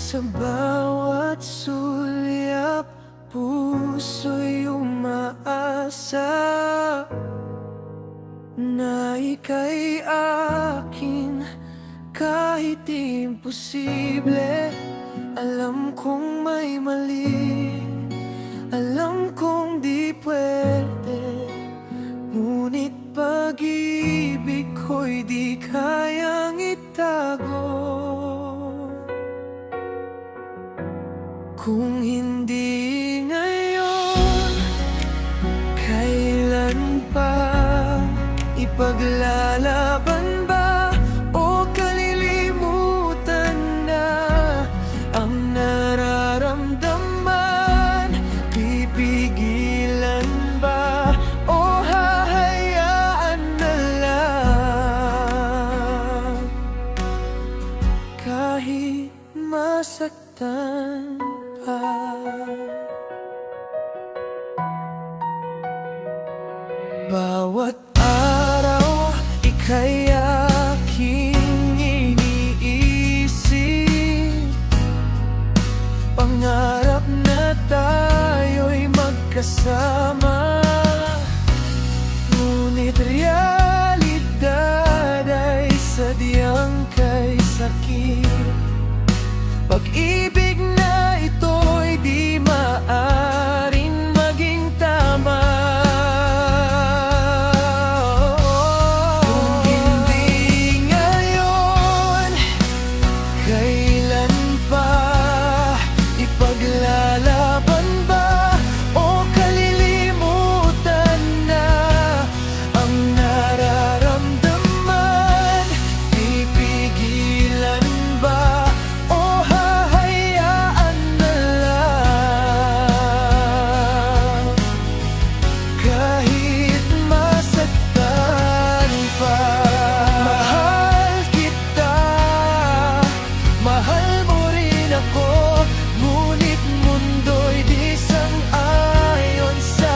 Sa bawat sulyap, puso'y umaasa na ika'y akin kahit imposible. Alam kong may mali, alam kong di pwede, ngunit pag-ibig ko'y di kayang itago. Kung hindi ngayon, kailan pa? Ipaglalaban ba o kalilimutan na ang nararamdaman? Pipigilan ba o hahayaan na lang? Kahit masaktan pa. Bawat araw, ika'y aking iniisip. Pangarap na tayo'y magkasama, ngunit realidad ay sadyang kay sakit. Pag-ibig na ito'y di maaaring maging tama. Kung hindi ngayon, kailan pa? Ipaglalaban ba o kalilimutan na ang nararamdaman? Pipigilan ba o hahayaan na lang? Kahit masaktan pa. Mahal kita, mahal mo rin ako, ngunit mundo'y di sang-ayon sa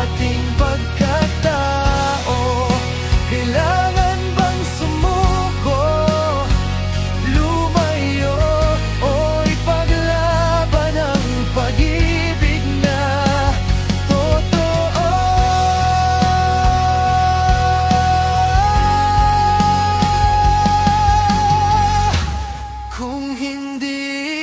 ating pagkatao. Kailangan bang sumuko, lumayo, o ipaglaban ang pag-ibig na totoo? Kung hindi